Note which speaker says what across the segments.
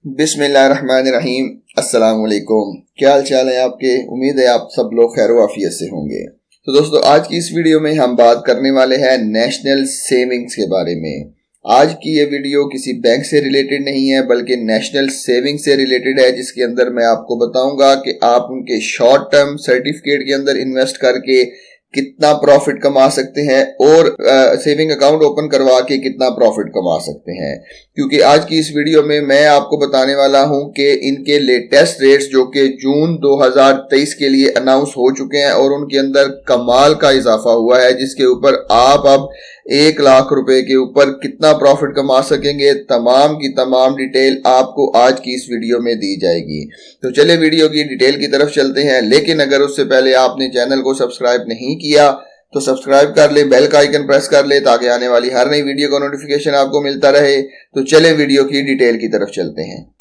Speaker 1: बिस्मिल्लाहिर्रहमानिर्रहीम। अस्सलाम वालेकुम। क्या हाल चाल है आपके? उम्मीद है आप सब लोग खैर आफियत से होंगे। तो दोस्तों, आज की इस वीडियो में हम बात करने वाले हैं नेशनल सेविंग्स के बारे में। आज की ये वीडियो किसी बैंक से रिलेटेड नहीं है बल्कि नेशनल सेविंग से रिलेटेड है, जिसके अंदर मैं आपको बताऊंगा कि आप उनके शॉर्ट टर्म सर्टिफिकेट के अंदर इन्वेस्ट करके कितना प्रॉफिट कमा सकते हैं और सेविंग अकाउंट ओपन करवा के कितना प्रॉफिट कमा सकते हैं। क्योंकि आज की इस वीडियो में मैं आपको बताने वाला हूं कि इनके लेटेस्ट रेट्स जो कि जून 2023 के लिए अनाउंस हो चुके हैं और उनके अंदर कमाल का इजाफा हुआ है, जिसके ऊपर आप अब 1 लाख रुपए के ऊपर कितना प्रॉफिट कमा सकेंगे, तमाम की तमाम डिटेल आपको आज की इस वीडियो में दी जाएगी। तो चलिए वीडियो की डिटेल की तरफ चलते हैं। लेकिन अगर उससे पहले आपने चैनल को सब्सक्राइब नहीं किया तो सब्सक्राइब कर ले, बेल का आइकन प्रेस कर ले ताकि आने वाली हर नई वीडियो का नोटिफिकेशन आपको मिलता रहे। तो चले वीडियो की डिटेल की तरफ चलते हैं।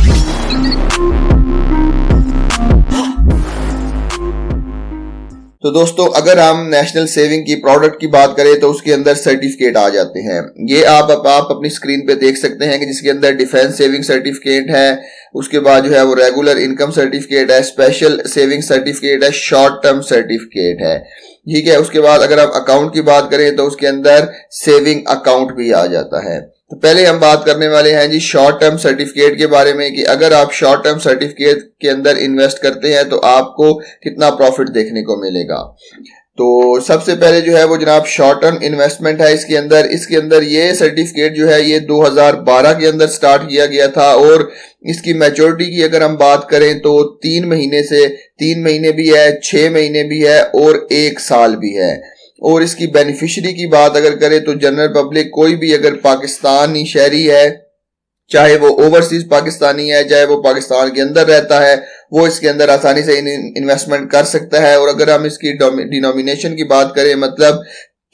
Speaker 1: तो दोस्तों, अगर हम नेशनल सेविंग की प्रोडक्ट की बात करें तो उसके अंदर सर्टिफिकेट आ जाते हैं। ये आप अपनी स्क्रीन पे देख सकते हैं कि जिसके अंदर डिफेंस सेविंग सर्टिफिकेट है, उसके बाद जो है वो रेगुलर इनकम सर्टिफिकेट है, स्पेशल सेविंग सर्टिफिकेट है, शॉर्ट टर्म सर्टिफिकेट है। ठीक है। उसके बाद अगर आप अकाउंट की बात करें तो उसके अंदर सेविंग अकाउंट भी आ जाता है। तो पहले हम बात करने वाले हैं जी शॉर्ट टर्म सर्टिफिकेट के बारे में कि अगर आप शॉर्ट टर्म सर्टिफिकेट के अंदर इन्वेस्ट करते हैं तो आपको कितना प्रॉफिट देखने को मिलेगा। तो सबसे पहले जो है वो जनाब शॉर्ट टर्म इन्वेस्टमेंट है इसके अंदर ये सर्टिफिकेट जो है ये 2012 के अंदर स्टार्ट किया गया था और इसकी मैच्योरिटी की अगर हम बात करें तो 3 महीने भी है, 6 महीने भी है और 1 साल भी है। और इसकी बेनिफिशियरी की बात अगर करें तो जनरल पब्लिक कोई भी अगर पाकिस्तानी शहरी है, चाहे वो ओवरसीज पाकिस्तानी है चाहे वो पाकिस्तान के अंदर रहता है, वो इसके अंदर आसानी से इन्वेस्टमेंट कर सकता है। और अगर हम इसकी डिनोमिनेशन की बात करें, मतलब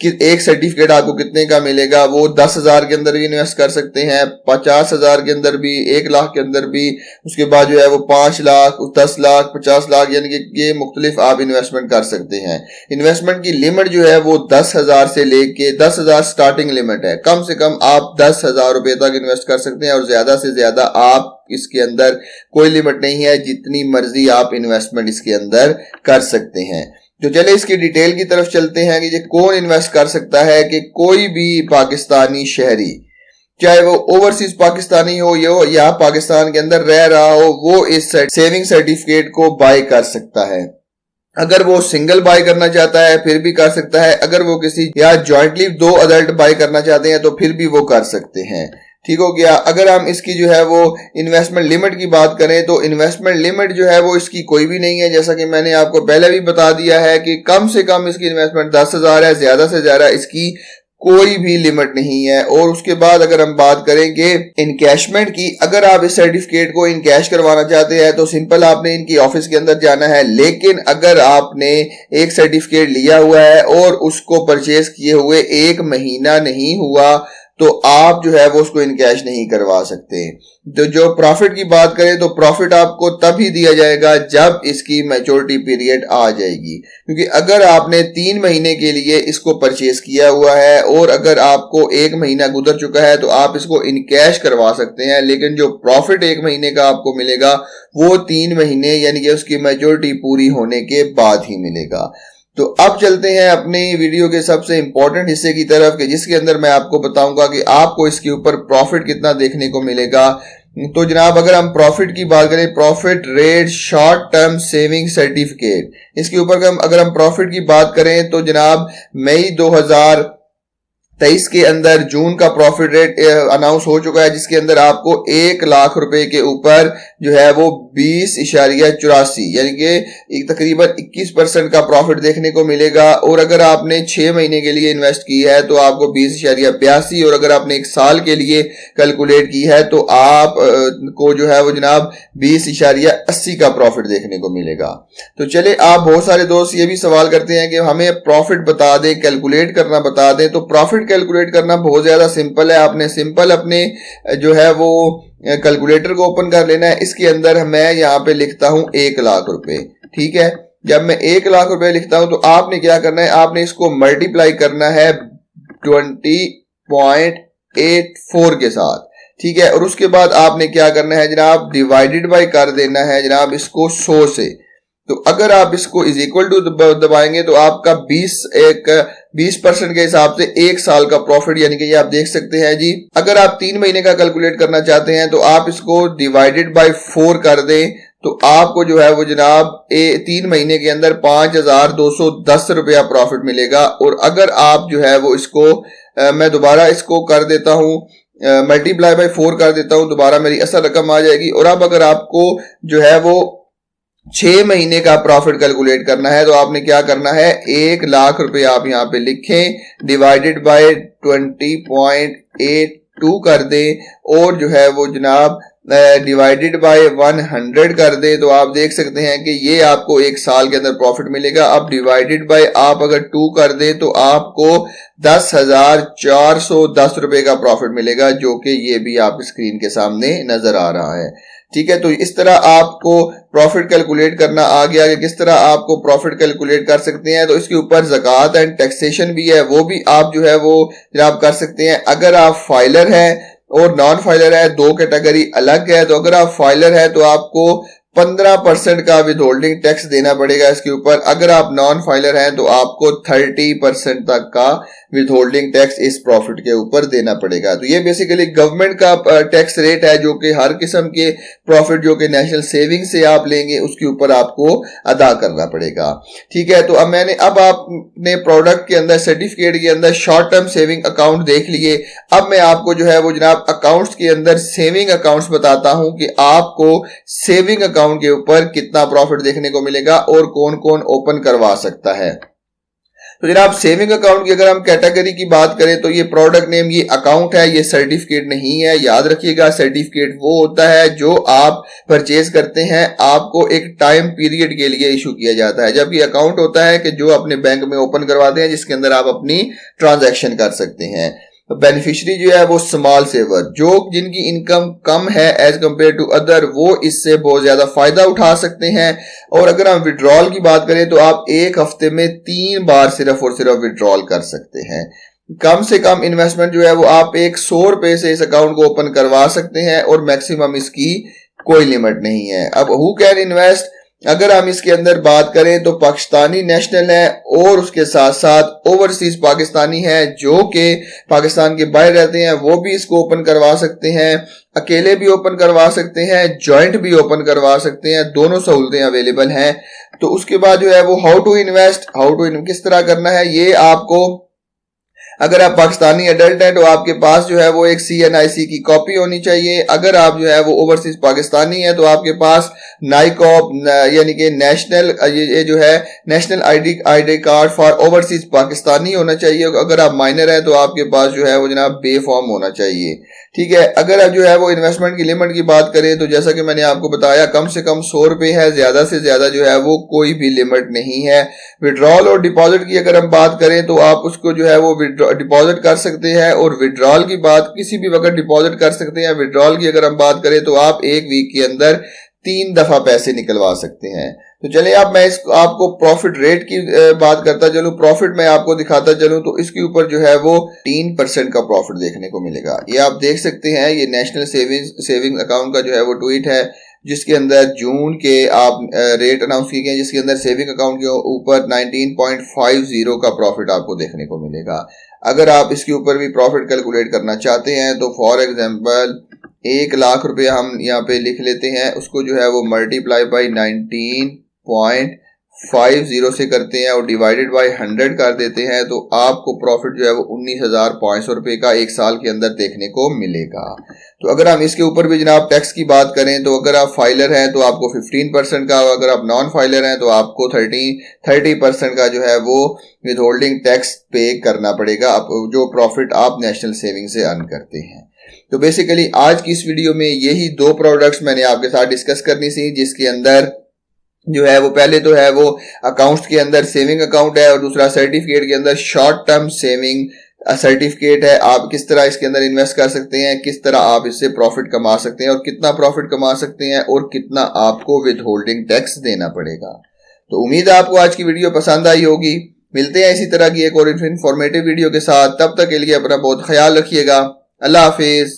Speaker 1: कि एक सर्टिफिकेट आपको कितने का मिलेगा, वो 10,000 के अंदर भी इन्वेस्ट कर सकते हैं, 50,000 के अंदर भी, 1 लाख के अंदर भी, उसके बाद जो है वो 5 लाख, 10 लाख, 50 लाख, यानी कि ये मुख्तलिफ आप इन्वेस्टमेंट कर सकते हैं। इन्वेस्टमेंट की लिमिट जो है वो 10,000 से लेके 10,000 स्टार्टिंग लिमिट है। कम से कम आप 10,000 रुपए तक इन्वेस्ट कर सकते हैं और ज्यादा से ज्यादा आप इसके अंदर कोई लिमिट नहीं है, जितनी मर्जी आप इन्वेस्टमेंट इसके अंदर कर सकते हैं। तो चले इसकी डिटेल की तरफ चलते हैं कि ये कौन इन्वेस्ट कर सकता है। कि कोई भी पाकिस्तानी शहरी, चाहे वो ओवरसीज पाकिस्तानी हो या पाकिस्तान के अंदर रह रहा हो, वो इस सेविंग सर्टिफिकेट को बाय कर सकता है। अगर वो सिंगल बाय करना चाहता है फिर भी कर सकता है, अगर वो किसी या जॉइंटली 2 अडल्ट बाय करना चाहते हैं तो फिर भी वो कर सकते हैं। ठीक हो गया। अगर हम इसकी जो है वो इन्वेस्टमेंट लिमिट की बात करें तो इन्वेस्टमेंट लिमिट जो है वो इसकी कोई भी नहीं है, जैसा कि मैंने आपको पहले भी बता दिया है कि कम से कम इसकी इन्वेस्टमेंट 10,000 है, ज्यादा से ज्यादा इसकी कोई भी लिमिट नहीं है। और उसके बाद अगर हम बात करेंगे इनकैशमेंट की, अगर आप इस सर्टिफिकेट को इनकैश करवाना चाहते हैं तो सिंपल आपने इनकी ऑफिस के अंदर जाना है। लेकिन अगर आपने एक सर्टिफिकेट लिया हुआ है और उसको परचेज किए हुए 1 महीना नहीं हुआ तो आप जो है वो उसको इनकैश नहीं करवा सकते। तो जो प्रॉफिट की बात करें तो प्रॉफिट आपको तभी दिया जाएगा जब इसकी मैच्योरिटी पीरियड आ जाएगी। क्योंकि अगर आपने 3 महीने के लिए इसको परचेज किया हुआ है और अगर आपको 1 महीना गुजर चुका है तो आप इसको इनकैश करवा सकते हैं, लेकिन जो प्रॉफिट 1 महीने का आपको मिलेगा वो 3 महीने यानी कि उसकी मैच्योरिटी पूरी होने के बाद ही मिलेगा। तो अब चलते हैं अपने वीडियो के सबसे इंपॉर्टेंट हिस्से की तरफ कि जिसके अंदर मैं आपको बताऊंगा कि आपको इसके ऊपर प्रॉफिट कितना देखने को मिलेगा। तो जनाब अगर हम प्रॉफिट की बात करें, profit rate short term saving certificate, इसके ऊपर अगर हम प्रॉफिट की बात करें तो जनाब मई 2023 के अंदर जून का प्रॉफिट रेट अनाउंस हो चुका है, जिसके अंदर आपको 1 लाख रुपए के ऊपर जो है वो 20.84 यानी कि तकरीबन 21% का प्रॉफिट देखने को मिलेगा। और अगर आपने 6 महीने के लिए इन्वेस्ट की है तो आपको 20.82, और अगर आपने 1 साल के लिए कैलकुलेट की है तो आप को जो है वो जनाब 20.80 का प्रॉफिट देखने को मिलेगा। तो चले, आप बहुत सारे दोस्त ये भी सवाल करते हैं कि हमें प्रॉफिट बता दें, कैलकुलेट करना बता दें। तो प्रॉफिट कैलकुलेट करना बहुत ज्यादा सिंपल है। आपने सिंपल अपने जो है वो कैलकुलेटर को ओपन कर लेना है। इसके अंदर मैं यहाँ पे लिखता हूं 1 लाख रुपए। ठीक है। जब मैं 1 लाख रुपए लिखता हूं तो आपने क्या करना है, आपने इसको मल्टीप्लाई करना है 20.84 के साथ। ठीक है। और उसके बाद आपने क्या करना है जनाब, डिवाइडेड बाय कर देना है जनाब इसको 100 से। तो अगर आप इसको इज इक्वल टू दबाएंगे तो आपका 20% के हिसाब से 1 साल का प्रॉफिट, यानी कि ये आप देख सकते हैं जी। अगर आप 3 महीने का कैलकुलेट करना चाहते हैं तो आप इसको डिवाइडेड बाय 4 कर दें तो आपको जो है वो जनाब 3 महीने के अंदर 5210 रुपया प्रॉफिट मिलेगा। और अगर आप जो है वो इसको मैं दोबारा इसको कर देता हूं, मल्टीप्लाई बाय 4 कर देता हूं, दोबारा मेरी असल रकम आ जाएगी। और अब अगर आपको जो है वो 6 महीने का प्रॉफिट कैलकुलेट करना है तो आपने क्या करना है, 1 लाख रुपए आप यहां पे लिखें, डिवाइडेड बाय 20.82 कर दें और जो है वो जनाब डिवाइडेड बाय 100 कर दे। तो आप देख सकते हैं कि ये आपको 1 साल के अंदर प्रॉफिट मिलेगा। अब डिवाइडेड बाय आप अगर 2 कर दे तो आपको 10,410 रुपए का प्रॉफिट मिलेगा, जो कि ये भी आप स्क्रीन के सामने नजर आ रहा है। ठीक है, तो इस तरह आपको प्रॉफिट कैलकुलेट करना आ गया कि किस तरह आपको प्रॉफिट कैलकुलेट कर सकते हैं। तो इसके ऊपर ज़कात एंड टैक्सेशन भी है, वो भी आप जो है वो जनाब कर सकते हैं। अगर आप फाइलर हैं और नॉन फाइलर है, 2 कैटेगरी अलग है। तो अगर आप फाइलर है तो आपको 15% का विद होल्डिंग टैक्स देना पड़ेगा इसके ऊपर। अगर आप नॉन फाइलर हैं तो आपको 30% तक का विद होल्डिंग टैक्स इस प्रॉफिट के ऊपर देना पड़ेगा। तो ये बेसिकली गवर्नमेंट का टैक्स रेट है जो कि हर किस्म के प्रॉफिट जो कि नेशनल सेविंग से आप लेंगे उसके ऊपर आपको अदा करना पड़ेगा। ठीक है, तो अब आपने प्रोडक्ट के अंदर, सर्टिफिकेट के अंदर शॉर्ट टर्म सेविंग अकाउंट देख लिए। अब मैं आपको जो है वो जनाब अकाउंट्स के अंदर सेविंग अकाउंट्स बताता हूं कि आपको सेविंग अकाउंट के ऊपर कितना प्रॉफिट देखने को मिलेगा और कौन कौन ओपन करवा सकता है। तो जनाब सेविंग अकाउंट की अगर हम कैटेगरी की बात करें तो ये प्रोडक्ट नेम, ये अकाउंट है, ये सर्टिफिकेट नहीं है। याद रखिएगा, सर्टिफिकेट वो होता है जो आप परचेज करते हैं, आपको एक टाइम पीरियड के लिए इशू किया जाता है, जबकि अकाउंट होता है कि जो अपने बैंक में ओपन करवाते हैं जिसके अंदर आप अपनी ट्रांजैक्शन कर सकते हैं। बेनिफिशियरी जो है वो स्मॉल सेवर, जो जिनकी इनकम कम है एज कंपेयर टू अदर, वो इससे बहुत ज्यादा फायदा उठा सकते हैं। और अगर हम विड्रॉल की बात करें तो आप एक हफ्ते में 3 बार सिर्फ और सिर्फ विड्रॉल कर सकते हैं। कम से कम इन्वेस्टमेंट जो है वो आप 100 रुपए से इस अकाउंट को ओपन करवा सकते हैं और मैक्सिमम इसकी कोई लिमिट नहीं है। अब हु कैन इन्वेस्ट, अगर हम इसके अंदर बात करें तो पाकिस्तानी नेशनल है और उसके साथ साथ ओवरसीज पाकिस्तानी है जो कि पाकिस्तान के बाहर रहते हैं, वो भी इसको ओपन करवा सकते हैं। अकेले भी ओपन करवा सकते हैं, जॉइंट भी ओपन करवा सकते हैं, दोनों सहूलतें अवेलेबल हैं। तो उसके बाद जो है वो हाउ टू इन्वेस्ट, किस तरह करना है, ये आपको, अगर आप पाकिस्तानी अडल्ट हैं तो आपके पास जो है वो एक CNIC की कॉपी होनी चाहिए। अगर आप जो है वो ओवरसीज पाकिस्तानी है तो आपके पास नाइकॉप यानी कि नेशनल, ये जो है national ID card for overseas Pakistani होना चाहिए। अगर आप माइनर है तो आपके पास जो है वो जनाब बे फॉर्म होना चाहिए। ठीक है, अगर आप जो है वो इन्वेस्टमेंट की लिमिट की बात करें तो जैसा कि मैंने आपको बताया कम से कम 100 रुपए है, ज्यादा से ज्यादा जो है वो कोई भी लिमिट नहीं है। विड्रॉल और डिपॉजिट की अगर हम बात करें तो आप उसको जो है वो डिपॉजिट कर सकते हैं और विड्रॉल की बात किसी भी वक्त डिपॉजिट कर सकते हैं। विड्रॉल की अगर हम बात करें तो आप 1 वीक के अंदर 3 दफा पैसे निकलवा सकते हैं। तो चलिए अब मैं आपको प्रॉफिट रेट की बात करता चलूं, प्रॉफिट मैं आपको दिखाता चलूं तो इसके ऊपर जो है वो 3% का प्रॉफिट देखने को मिलेगा। ये आप देख सकते हैं, ये नेशनल सेविंग अकाउंट का जो है वो ट्वीट है जिसके अंदर जून के आप रेट अनाउंस किए गए, जिसके अंदर सेविंग अकाउंट के ऊपर 19.50 का प्रॉफिट आपको देखने को मिलेगा। अगर आप इसके ऊपर भी प्रॉफिट कैलकुलेट करना चाहते हैं तो फॉर एग्जांपल 1 लाख रुपए हम यहाँ पे लिख लेते हैं, उसको जो है वो मल्टीप्लाई बाई 19.50 से करते हैं और डिवाइडेड बाई 100 कर देते हैं तो आपको प्रॉफिट जो है वो 19,500 रुपए का 1 साल के अंदर देखने को मिलेगा। तो अगर हम इसके ऊपर भी जनाब टैक्स की बात करें तो अगर आप फाइलर हैं तो आपको 15% का, अगर आप नॉन फाइलर हैं तो आपको 30% का जो है वो विद होल्डिंग टैक्स पे करना पड़ेगा, जो प्रॉफिट आप नेशनल सेविंग से अर्न करते हैं। तो बेसिकली आज की इस वीडियो में यही 2 प्रोडक्ट्स मैंने आपके साथ डिस्कस करनी थी, जिसके अंदर जो है वो पहले तो है वो अकाउंट्स के अंदर सेविंग अकाउंट है और दूसरा सर्टिफिकेट के अंदर शॉर्ट टर्म सेविंग सर्टिफिकेट है। आप किस तरह इसके अंदर इन्वेस्ट कर सकते हैं, किस तरह आप इससे प्रॉफिट कमा सकते हैं और कितना प्रॉफिट कमा सकते हैं और कितना आपको विद होल्डिंग टैक्स देना पड़ेगा। तो उम्मीद है आपको आज की वीडियो पसंद आई होगी। मिलते हैं इसी तरह की एक और इन्फॉर्मेटिव वीडियो के साथ, तब तक के लिए अपना बहुत ख्याल रखिएगा। अल्लाह हाफिज।